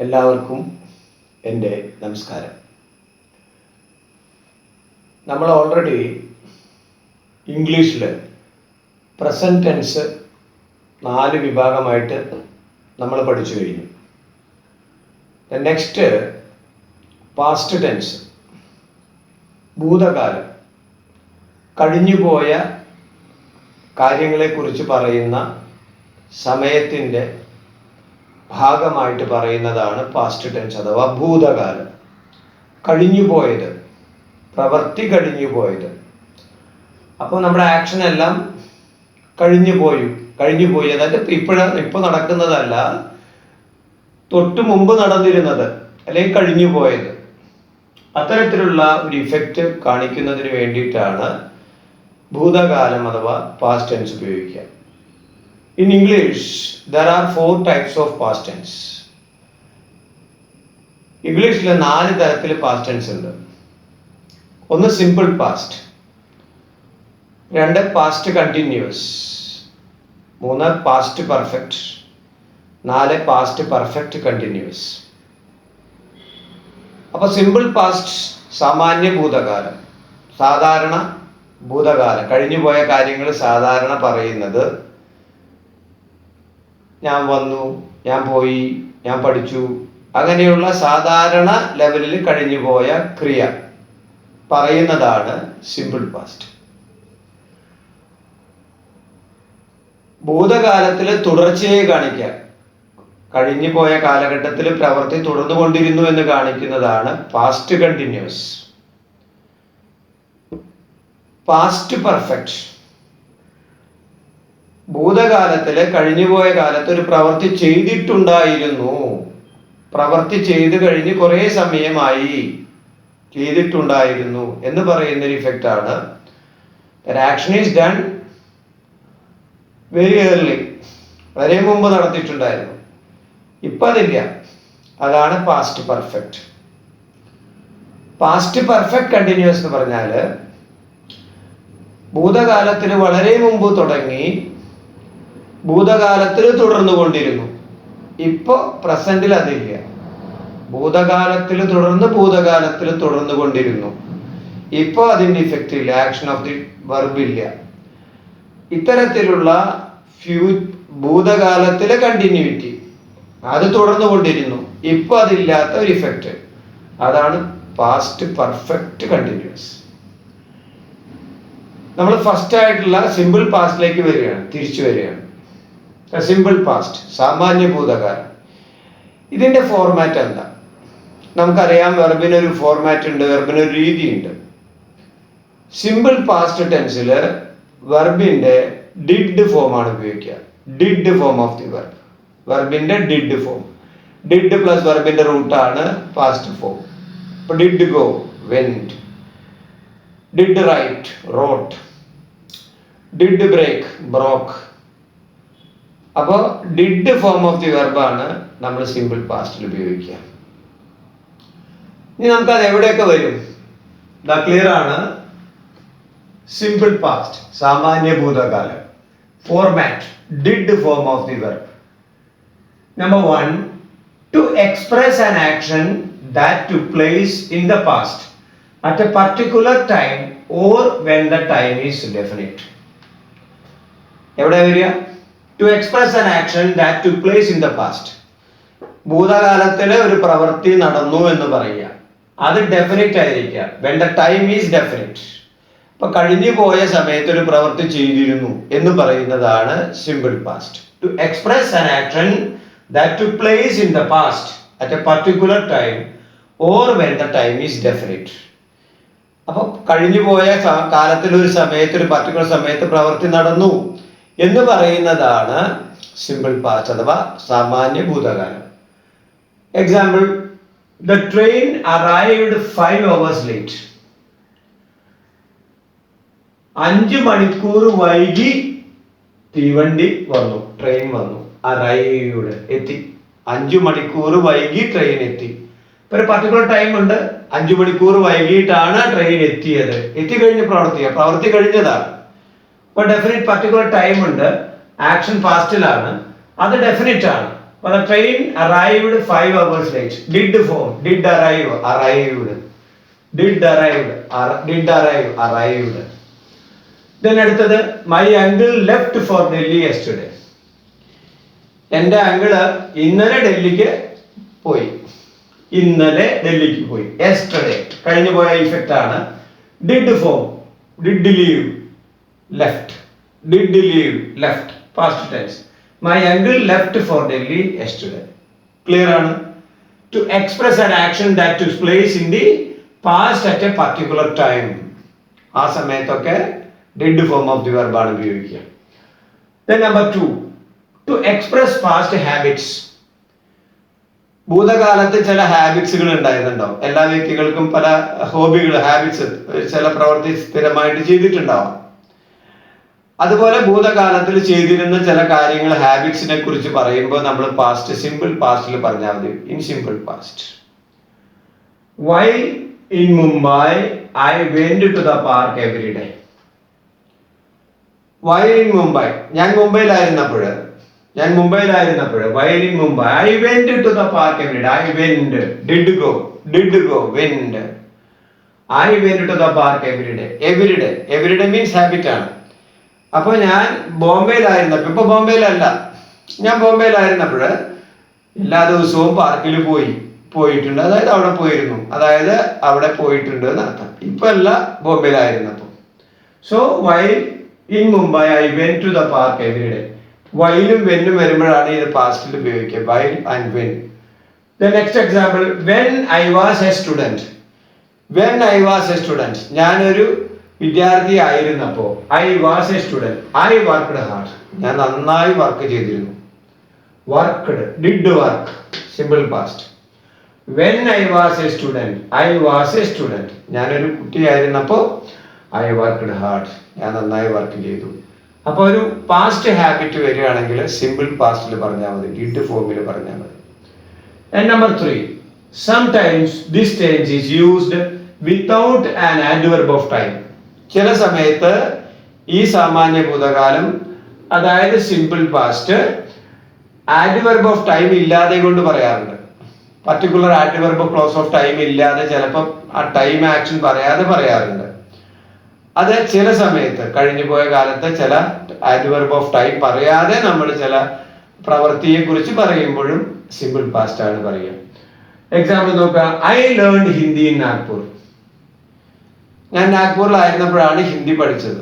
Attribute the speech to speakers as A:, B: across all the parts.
A: എല്ലാവർക്കും എൻ്റെ നമസ്കാരം. നമ്മൾ ഓൾറെഡി ഇംഗ്ലീഷിൽ പ്രസൻറ്റ് ടെൻസ് 4 വിഭാഗമായിട്ട് നമ്മൾ പഠിച്ചു കഴിഞ്ഞു. നെക്സ്റ്റ് പാസ്റ്റ് ടെൻസ്, ഭൂതകാലം, കഴിഞ്ഞുപോയ കാര്യങ്ങളെക്കുറിച്ച് പറയുന്ന സമയത്തിൻ്റെ ഭാഗമായിട്ട് പറയുന്നതാണ് പാസ്റ്റ് ടെൻസ് അഥവാ ഭൂതകാലം. കഴിഞ്ഞുപോയത്, പ്രവൃത്തി കഴിഞ്ഞുപോയത്. അപ്പോൾ നമ്മുടെ ആക്ഷൻ എല്ലാം കഴിഞ്ഞുപോയി അതായത് ഇപ്പോൾ നടക്കുന്നതല്ല, തൊട്ട് മുമ്പ് നടന്നിരുന്നത് അല്ലെങ്കിൽ കഴിഞ്ഞുപോയത്. അത്തരത്തിലുള്ള ഒരു ഇഫക്റ്റ് കാണിക്കുന്നതിന് വേണ്ടിയിട്ടാണ് ഭൂതകാലം അഥവാ പാസ്റ്റ് ടെൻസ് ഉപയോഗിക്കുക. In English, there are 4 types of past tense. ഇംഗ്ലീഷിൽ 4 തരത്തിൽ പാസ്റ്റ് ടെൻസ് ഉണ്ട്. ഒന്ന് simple past, 2 past continuous, 3 past perfect, 4 past perfect continuous. അപ്പോൾ സിമ്പിൾ പാസ്റ്റ് സാമാന്യ ഭൂതകാലം, സാധാരണ ഭൂതകാലം, കഴിഞ്ഞുപോയ കാര്യങ്ങൾ സാധാരണ പറയുന്നത് ഞാൻ വന്നു, ഞാൻ പോയി, ഞാൻ പഠിച്ചു, അങ്ങനെയുള്ള സാധാരണ ലെവലിൽ കഴിഞ്ഞുപോയ ക്രിയ പറയുന്നതാണ് സിമ്പിൾ പാസ്റ്റ്. ഭൂതകാലത്തിൽ തുടർച്ചയെ കാണിക്കാൻ, കഴിഞ്ഞുപോയ കാലഘട്ടത്തിൽ പ്രവൃത്തി തുടർന്നുകൊണ്ടിരുന്നു എന്ന് കാണിക്കുന്നതാണ് പാസ്റ്റ് കണ്ടിന്യൂസ്. പാസ്റ്റ് പെർഫെക്റ്റ്, ഭൂതകാലത്തിൽ കഴിഞ്ഞുപോയ കാലത്ത് ഒരു പ്രവൃത്തി ചെയ്തിട്ടുണ്ടായിരുന്നു, പ്രവൃത്തി ചെയ്ത് കഴിഞ്ഞ് കുറേ സമയമായി, ചെയ്തിട്ടുണ്ടായിരുന്നു എന്ന് പറയുന്ന ഒരു ഇഫക്റ്റാണ്. Action is done very early, വളരെ മുമ്പ് നടത്തിയിട്ടുണ്ടായിരുന്നു, ഇപ്പം അതില്ല. അതാണ് past perfect. Past perfect continuous എന്ന് പറഞ്ഞാൽ ഭൂതകാലത്തിൽ വളരെ മുമ്പ് തുടങ്ങി ഭൂതകാലത്തിൽ തുടർന്നു കൊണ്ടിരുന്നു, ഇപ്പോൾ പ്രസന്റിൽ അതില്ല. ഭൂതകാലത്തിൽ തുടർന്നു കൊണ്ടിരുന്നു, ഇപ്പോൾ അതിൻ്റെ ഇഫക്റ്റ് ഇല്ല, ആക്ഷൻ ഓഫ് ദി വെർബ് ഇല്ല. ഇത്തരത്തിലുള്ള ഭൂതകാലത്തിലെ കണ്ടിന്യൂറ്റി, അത് തുടർന്നു കൊണ്ടിരുന്നു, ഇപ്പോൾ അതില്ലാത്ത ഒരു ഇഫക്റ്റ്, അതാണ് പാസ്റ്റ് പെർഫെക്റ്റ് കണ്ടിന്യൂസ്. നമ്മൾ ഫസ്റ്റ് ആയിട്ടുള്ള സിമ്പിൾ പാസ്റ്റിലേക്ക് തിരിച്ചു വരികയാണ്. സിമ്പിൾ പാസ്റ്റ്, സാമാന്യ ഭൂതകാലം. ഇതിൻ്റെ ഫോർമാറ്റ് എന്താ? നമുക്കറിയാം, വെർബിനൊരു ഫോർമാറ്റ് ഉണ്ട്, വെർബിനൊരു രീതിയുണ്ട്. സിമ്പിൾ പാസ്റ്റ് ടെൻസിൽ വെർബിൻ്റെ ഡിഡ് ഫോമാണ് ഉപയോഗിക്കുക. Did form of the verb, വെർബിൻ്റെ ഡിഡ് ഫോം. ഡിഡ് പ്ലസ് വെർബിൻ്റെ റൂട്ടാണ് പാസ്റ്റ് ഫോം. ഇപ്പോൾ did go, went. Did write, wrote. Did break, broke. അപ്പോൾ ഡിഡ് ഫോം ഓഫ് ദി വെർബാണ് നമ്മൾ സിമ്പിൾ പാസ്റ്റിൽ ഉപയോഗിക്കുക. ഇനി നമുക്കത് എവിടെയൊക്കെ വരും? ക്ലിയർ ആണ്. സിമ്പിൾ പാസ്റ്റ്, സാമാന്യ ഭൂതകാലം. Format, did form of the verb. Number 1, to express an action that took place in the past at a particular time or when the time is definite. എവിടെ വരിക? To express an action that took place in the past. ഭൂതകാലത്തിൽ ഒരു പ്രവൃത്തി നടന്നു എന്ന് പറയുക, അത് definite ആയിരിക്കുക. when the time is definite. ഇപ്പൊ കഴിഞ്ഞു പോയ സമയത്ത് ഒരു പ്രവൃത്തി ചെയ്തിരുന്നു എന്ന് പറയുന്നതാണ് simple past. To express an action that took place in the past at a particular time or when the time is definite. അപ്പൊ കഴിഞ്ഞു പോയ കാലത്തിൽ ഒരു സമയത്ത്, ഒരു പർട്ടിക്കുലർ സമയത്ത് പ്രവൃത്തി നടന്നു എന്ന് പറയുന്നതാണ് സിമ്പിൾ പാസ്റ്റ് അഥവാ സാമാന്യ ഭൂതകാലം. Example, the train arrived 5 hours late. 5 മണിക്കൂർ വൈകി തീവണ്ടി വന്നു, ട്രെയിൻ വന്നു. അറൈവ്ഡ്, എത്തി. 5 മണിക്കൂർ വൈകി ട്രെയിൻ എത്തി. ഇപ്പൊ ഒരു പർട്ടിക്കുലർ ടൈം ഉണ്ട്, 5 മണിക്കൂർ വൈകിട്ടാണ് ട്രെയിൻ എത്തിയത്. എത്തിക്കഴിഞ്ഞ പ്രവൃത്തി കഴിഞ്ഞതാണ്. ഇപ്പോൾ ഡെഫിനിറ്റ് പർട്ടിക്കുലർ ടൈം ഉണ്ട്, ആക്ഷൻ പാസ്റ്റിലാണ്, അത് ഡെഫിനിറ്റ് ആണ്. But the train arrived 5 hours late. Did form. Did arrive. Arrived. Did arrive. Arrived. Then അടുത്തത് my uncle left for Delhi yesterday. എൻ്റെ അങ്കിള് ഇന്നലെ ഡൽഹിക്ക് പോയി. Yesterday. കഴിഞ്ഞു പോയ ഇഫക്റ്റ് ആണ്. Did form. Did leave. Left. Did leave. Left. Past tense. My uncle left for Delhi yesterday. Clear ആണ്? To express an action that took place in the past at a particular time. ആ സമയത്തൊക്കെ did form of the verb ആണ് ഉപയോഗിക്കുക. Then number 2. To express past habits. ഭൂതകാലത്ത് ചില ഹാബിറ്റ്സുകൾ ഉണ്ടായിരുന്നുണ്ടാവും. എല്ലാ വ്യക്തികൾക്കും പല ഹോബികൾ, habits, ചില പ്രവൃത്തി സ്ഥിരമായിട്ട് ചെയ്തിട്ടുണ്ടാവും. അതുപോലെ ഭൂതകാലത്തിൽ ചെയ്തിരുന്ന ചില കാര്യങ്ങൾ, ഹാബിറ്റ്സിനെ കുറിച്ച് പറയുമ്പോൾ നമ്മൾ പാസ്റ്റ് സിമ്പിൾ പാസ്റ്റിൽ പറഞ്ഞാൽ മതി. In simple past. While in Mumbai, I went to the park every day. While in Mumbai, ഞാൻ മുംബൈയിലായിരുന്നപ്പോൾ while in Mumbai, I went to the park every day. I went, did go, went. I went to the park every day. Every day means habit ആണ്. അപ്പോൾ ഞാൻ ബോംബെയിലായിരുന്നപ്പോൾ, ഇപ്പൊ ബോംബെയിലല്ല, ഞാൻ ബോംബെയിലായിരുന്നപ്പോൾ എല്ലാ ദിവസവും പാർക്കിൽ പോയിട്ടുണ്ട്, അതായത് അവിടെ പോയിരുന്നു, അതായത് അവിടെ പോയിട്ടുണ്ട് എന്നർത്ഥം. ഇപ്പൊ അല്ല, ബോംബെയിലായിരുന്നപ്പോൾ. So while in Mumbai I went to the park every day. വൈലും വെന്നും വരുമ്പോഴാണ് ഇത് പാസ്റ്റിൽ ഉപയോഗിക്കുക. While and when. The next example, when I was a student. ഞാനൊരു വിദ്യാർത്ഥി ആയിരുന്നപ്പോൾ, I was a student, I worked hard. ഞാൻ നന്നായി വർക്ക് ചെയ്തിരുന്നു. Worked, did work, simple past. When I was a student, ഞാനൊരു കുട്ടിയായിരുന്നപ്പോൾ ഐ വർക്ക്ഡ് ഹാർഡ്, ഞാൻ നന്നായി വർക്ക് ചെയ്തു. അപ്പോൾ ഒരു പാസ്റ്റ് ഹാബിറ്റ് വരികയാണെങ്കിൽ സിമ്പിൾ പാസ്റ്റിൽ പറഞ്ഞാൽ മതി, ഡിഡ് ഫോമിൽ പറഞ്ഞാൽ മതി. And number 3, sometimes this tense is used without an adverb of time. ചില സമയത്ത് ഈ സാമാന്യ ഭൂതകാലം, അതായത് simple past, adverb of time ഇല്ലാതെ കൊണ്ട് പറയാറുണ്ട്. Particular adverb clause of time ഇല്ലാതെ ചിലപ്പോൾ ആ ടൈം ആക്ഷൻ പറയാതെ പറയാറുണ്ട്. അത് ചില സമയത്ത്, കഴിഞ്ഞു പോയ കാലത്ത് ചില ആഡ്വർബ് ഓഫ് ടൈം പറയാതെ നമ്മൾ ചില പ്രവൃത്തിയെ കുറിച്ച് പറയുമ്പോഴും സിമ്പിൾ പാസ്റ്റ് ആണ് പറയുക. എക്സാമ്പിൾ നോക്കുക, I learned Hindi in Nagpur. ഞാൻ നാഗ്പൂരിലായിരുന്നപ്പോഴാണ് ഹിന്ദി പഠിച്ചത്.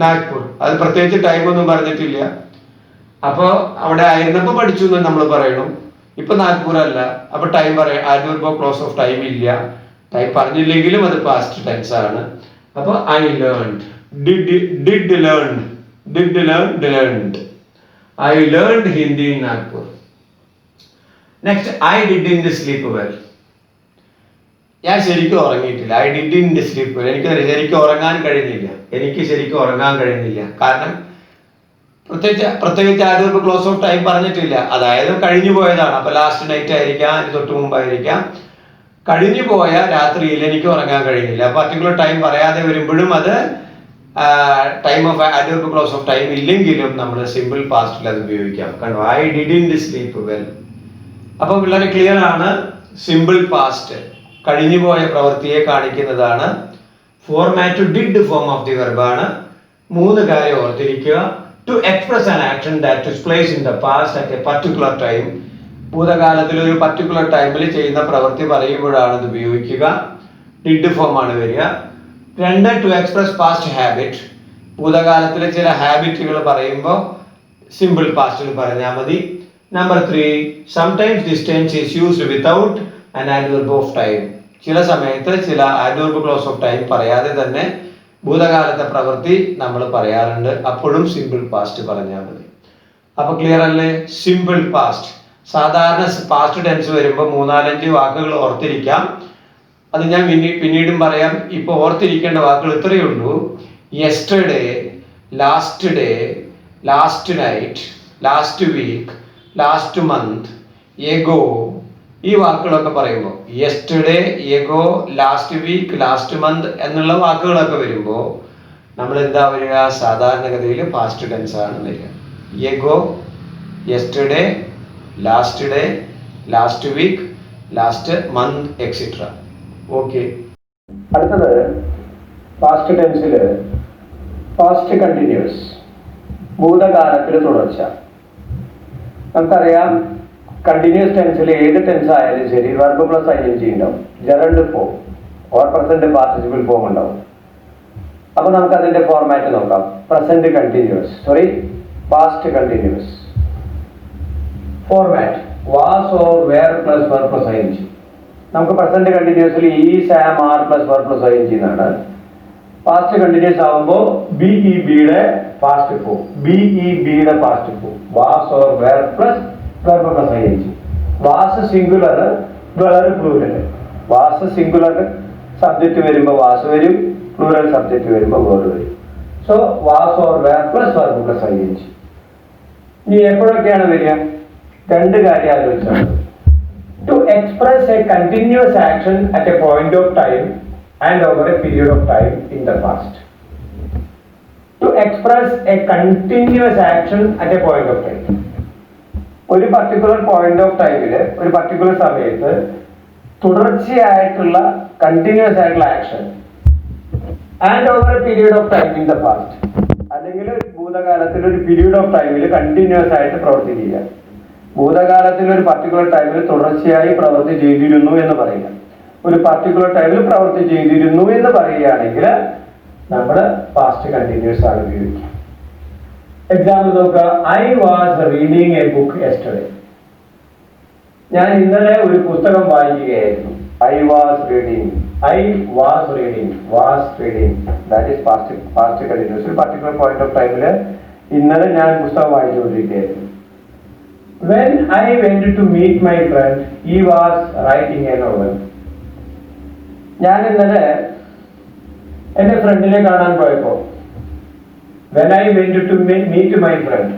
A: നാഗ്പൂർ, അത് പ്രത്യേകിച്ച് ടൈം ഒന്നും പറഞ്ഞിട്ടില്ല. അപ്പോൾ അവിടെ ആയിരുന്നപ്പോൾ പഠിച്ചു എന്ന് നമ്മൾ പറയണം. ഇപ്പൊ നാഗ്പൂർ അല്ല, അപ്പൊ ടൈം പറയാം, ആഡ്വർബ് ക്ലോസ് ഓഫ് ടൈം ഇല്ല. ടൈം പറഞ്ഞില്ലെങ്കിലും അത് പാസ്റ്റ് ടെൻസ് ആണ്. അപ്പോൾ I learned, did learned. I learned Hindi in Nagpur. Next, I didn't sleep well. ഞാൻ ശരിക്കും ഉറങ്ങിയിട്ടില്ല. I didn't sleep well. എനിക്ക് ശരിക്കും ഉറങ്ങാൻ കഴിഞ്ഞില്ല. കാരണം പ്രത്യേകിച്ച് ആഡ്വർബ് ക്ലോസ് ഓഫ് ടൈം പറഞ്ഞിട്ടില്ല. അതായത് കഴിഞ്ഞു പോയതാണ്. അപ്പൊ ലാസ്റ്റ് നൈറ്റ് ആയിരിക്കാം, അതിന് തൊട്ട് മുമ്പായിരിക്കാം. കഴിഞ്ഞു പോയ രാത്രിയിൽ എനിക്ക് ഉറങ്ങാൻ കഴിഞ്ഞില്ല. പർട്ടിക്കുലർ ടൈം പറയാതെ വരുമ്പോഴും അത് time of adverb clause of time ഇല്ലെങ്കിലും നമ്മൾ സിമ്പിൾ പാസ്റ്റിൽ അത് ഉപയോഗിക്കാം. കണ്ടോ, ഐ ഡിഡ്ന്റ് സ്ലീപ്പ് വെൽ. അപ്പൊ വളരെ ക്ലിയർ ആണ്. സിമ്പിൾ പാസ്റ്റ് കഴിഞ്ഞു പോയ പ്രവൃത്തിയെ കാണിക്കുന്നതാണ്. Format did form of the verb ആണ്. 3 കാര്യം ഓർത്തിരിക്കുക. To express an action that took place in the past at a particular time. ഭൂതകാലത്തിൽ ഒരു പർട്ടിക്കുലർ ടൈമിൽ ചെയ്യുന്ന പ്രവൃത്തി പറയുമ്പോഴാണ് ഇത് ഉപയോഗിക്കുക. ഡിഡ് ഫോം ആണ് വരിക. 2, to express past habit. ഭൂതകാലത്തിലെ ചില ഹാബിറ്റുകൾ പറയുമ്പോൾ സിമ്പിൾ പാസ്റ്റിൽ പറഞ്ഞാൽ മതി. Number 3, sometimes this tense is used without an adverb of time. ചില സമയത്ത് ചില adverb clause of time പറയാതെ തന്നെ ഭൂതകാലത്തെ പ്രവൃത്തി നമ്മൾ പറയാറുണ്ട്. അപ്പോഴും സിമ്പിൾ പാസ്റ്റ് പറഞ്ഞാൽ മതി. അപ്പൊ ക്ലിയർ അല്ലേ? Simple past. സാധാരണ പാസ്റ്റ് ടെൻസ് വരുമ്പോൾ 3-4 വാക്കുകൾ ഓർത്തിരിക്കാം. അത് ഞാൻ പിന്നീടും പറയാം. ഇപ്പൊ ഓർത്തിരിക്കേണ്ട വാക്കുകൾ ഇത്രയേ ഉള്ളൂ. Yesterday, last day, last night, last week, last month, ago, ഈ വാക്കുകളൊക്കെ പറയുമ്പോൾ yesterday, ago, last week, last month എന്നുള്ള വാക്കുകളൊക്കെ വരുമ്പോൾ നമ്മൾ എന്താ വരിക? സാധാരണഗതിയിൽ പാസ്റ്റ് ടെൻസ് ആണ് വരിക. Ago, yesterday, last day, last week, last month etcetera. Okay. അടുത്തത് പാസ്റ്റ് ടെൻസിൽ പാസ്റ്റ് കണ്ടിന്യൂസ്, ഭൂതകാലത്തിൽ തുടർച്ച. നമുക്കറിയാം കണ്ടിന്യൂസ് ടെൻസിൽ ഏത് ടെൻസ് ആയാലും ശരി വെർബ് പ്ലസ് ing ഉണ്ടാവും, gerund form or present participle form ഉണ്ടാവും. അപ്പൊ നമുക്ക് അതിന്റെ ഫോർമാറ്റ് നോക്കാം. Present continuous, past continuous. Format was or were plus verb plus ing. നമുക്ക് പ്രസന്റ് കണ്ടിന്യൂസിൽ is, am, are plus verb plus ing എന്നാണ്. പാസ്റ്റ് കണ്ടിന്യൂസ് ആവുമ്പോൾ ബിഇബിയുടെ പാസ്റ്റ് ഫോം, ബിഇബിയുടെ past form was or were plus verb plus ing. Was singular, were plural. Was singular subject വരുമ്പോൾ was വരും, plural subject വരുമ്പോൾ were വരും. So was or were plus verb plus ing. ഇനി എപ്പോഴൊക്കെയാണ് വരിക? രണ്ട് കാര്യം ആലോചിച്ചാൽ, to express a continuous action at a point of time and over a period of time in the past. To express a continuous action at a point of time. ഒരു particular point of ടൈമില്, ഒരു particular സമയത്ത് തുടർച്ചയായിട്ടുള്ള continuous ആയിട്ടുള്ള action and over a period of time in the past, അല്ലെങ്കിൽ ഭൂതകാലത്തിൽ ഒരു period of ടൈമിൽ continuous ആയിട്ട് പ്രവർത്തിക്കുക. ഭൂതകാലത്തിൽ ഒരു പർട്ടിക്കുലർ ടൈമിൽ തുടർച്ചയായി പ്രവൃത്തി ചെയ്തിരുന്നു എന്ന് പറയുക. ഒരു പർട്ടിക്കുലർ ടൈമിൽ പ്രവൃത്തി ചെയ്തിരുന്നു എന്ന് പറയുകയാണെങ്കിൽ നമ്മൾ പാസ്റ്റ് കണ്ടിന്യൂസ് ആണ് ഉപയോഗിക്കുക. എക്സാമ്പിൾ നോക്കുക. I was reading a book yesterday. ഞാൻ ഇന്നലെ ഒരു പുസ്തകം വായിക്കുകയായിരുന്നു. I was reading, I was reading, was reading, that is past continuous. ഒരു പർട്ടിക്കുലർ പോയിന്റ് ഓഫ് ടൈമിൽ ഇന്നലെ ഞാൻ പുസ്തകം വായിച്ചുകൊണ്ടിരിക്കുകയായിരുന്നു. When I went to meet my friend, he was writing a novel. ഞാൻ ഇന്നലെ എന്റെ ഫ്രണ്ടിനെ കാണാൻ പോയപ്പോ, when I went to meet my friend,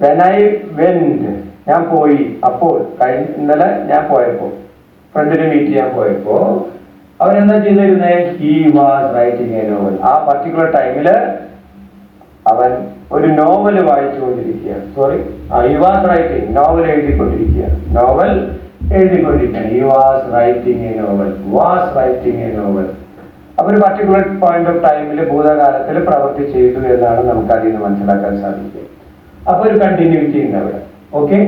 A: when I went ഞാൻ പോയി, അപ്പോൾ ഇന്നലെ ഞാൻ പോയപ്പോ, ഫ്രണ്ടിനെ മീറ്റ് ചെയ്യാൻ പോയപ്പോ അവൻ എന്താ ചെയ്തിരുന്നത്? He was writing a novel. ആ പർട്ടിക്കുലർ ടൈമില് അവൻ ഒരു നോവൽ വായിച്ചുകൊണ്ടിരിക്കുകയാണ്. ഹി വാസ് റൈറ്റിംഗ്, നോവൽ എഴുതിക്കൊണ്ടിരിക്കുകയാണ്, നോവൽ എഴുതിക്കൊണ്ടിരിക്കുകയാണ്. He was writing a novel, was writing a novel. അപ്പൊ ഒരു പർട്ടിക്കുലർ പോയിന്റ് ഓഫ് ടൈമിൽ ഭൂതകാലത്തിൽ പ്രവൃത്തി ചെയ്തു എന്നാണ് നമുക്ക് അതിൽ നിന്ന് മനസ്സിലാക്കാൻ സാധിക്കുക. അപ്പൊ ഒരു കണ്ടിന്യൂറ്റി ഉണ്ട് അവിടെ. Okay.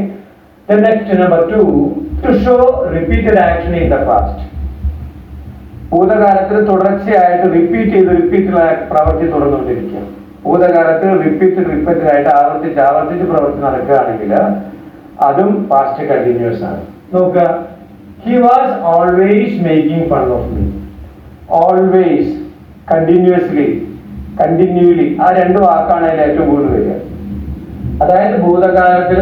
A: Next number 2, to show repeated action in the past. ഭൂതകാലത്തിൽ തുടർച്ചയായിട്ട് റിപ്പീറ്റ് പ്രവൃത്തി തുടർന്നുകൊണ്ടിരിക്കുക. ഭൂതകാലത്ത് റിപ്പീറ്റഡ് ആയിട്ട് ആവർത്തിച്ച് പ്രവൃത്തി നടക്കുകയാണെങ്കിൽ അതും പാസ്റ്റ് കണ്ടിന്യൂസ് ആണ്. നോക്കുക. He was always making fun of me. Always, continuously, continually, ആ രണ്ട് വാക്കാണ് അതിൽ ഏറ്റവും കൂടുതൽ വരിക. അതായത് ഭൂതകാലത്തിൽ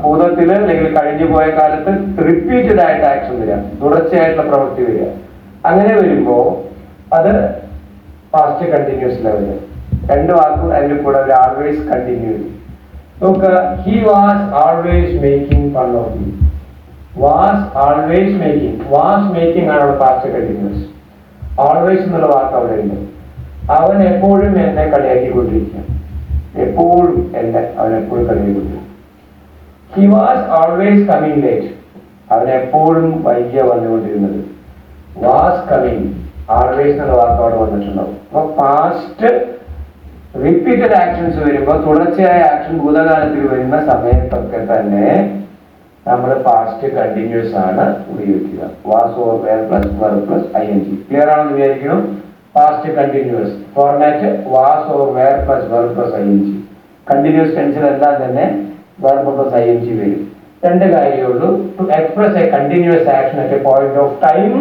A: ഭൂതത്തിൽ അല്ലെങ്കിൽ കഴിഞ്ഞു പോയ കാലത്ത് റിപ്പീറ്റഡ് ആയിട്ട് ആക്ഷൻ വരിക, തുടർച്ചയായിട്ടുള്ള പ്രവൃത്തി വരിക. അങ്ങനെ വരുമ്പോ അത് പാസ്റ്റ് കണ്ടിന്യൂസ് ലെവല്. രണ്ട് വാക്കും അതിന്റെ കൂടെ ഒരു ആൾവേസ് കണ്ടിന്യൂ. നോക്കുക. He was always making fun of me. Was always making, was making ആണ് അവിടെ പാസ്റ്റ് കണ്ടിന്യൂസ്. ഓൾവേസ് എന്നുള്ള വാക്ക് അവിടെ ഉണ്ട്. അവൻ എപ്പോഴും എന്നെ കളിയാക്കിക്കൊണ്ടിരിക്കുക, എപ്പോഴും അവൻ എപ്പോഴും കളിയാക്കിക്കൊണ്ടിരിക്കും. He was always coming late. അവൻ എപ്പോഴും വൈകിയ വന്നുകൊണ്ടിരുന്നത്. വാസ് കമ്മിങ്, ഓൾവേസ് എന്നുള്ള വാക്ക് അവിടെ വന്നിട്ടുണ്ടാവും. അപ്പൊ പാസ്റ്റ് റിപ്പീറ്റഡ് ആക്ഷൻസ് വരുമ്പോൾ, തുടർച്ചയായ ആക്ഷൻ ഭൂതകാലത്തിൽ വരുന്ന സമയത്തൊക്കെ തന്നെ നമ്മൾ പാസ്റ്റ് കണ്ടിന്യൂസ് ആണ് ഉപയോഗിക്കുക. Was or were plus verb plus ing. Clear ആണെന്ന് വിചാരിക്കണം. Past continuous format was or were plus verb plus ing. Continuous ടെൻസിലെല്ലാം തന്നെ വെർബ് പ്ലസ് ing വരും. രണ്ട് കാര്യമേ ഉള്ളൂ. To express a continuous action at a point of time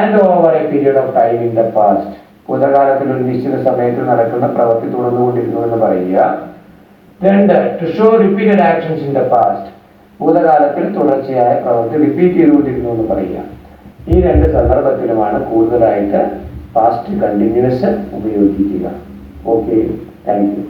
A: and over a period of time in the past. ഭൂതകാലത്തിൽ ഒരു നിശ്ചിത സമയത്ത് നടക്കുന്ന പ്രവൃത്തി തുടർന്നുകൊണ്ടിരുന്നു എന്ന് പറയുക. രണ്ട്, to show repeated actions in the past. ഭൂതകാലത്തിൽ തുടർച്ചയായ പ്രവൃത്തി റിപ്പീറ്റ് ചെയ്തുകൊണ്ടിരുന്നു എന്ന് പറയുക. ഈ രണ്ട് സന്ദർഭത്തിലുമാണ് കൂടുതലായിട്ട് പാസ്റ്റ് കണ്ടിന്യൂസ് ഉപയോഗിക്കുക. Okay, thank you.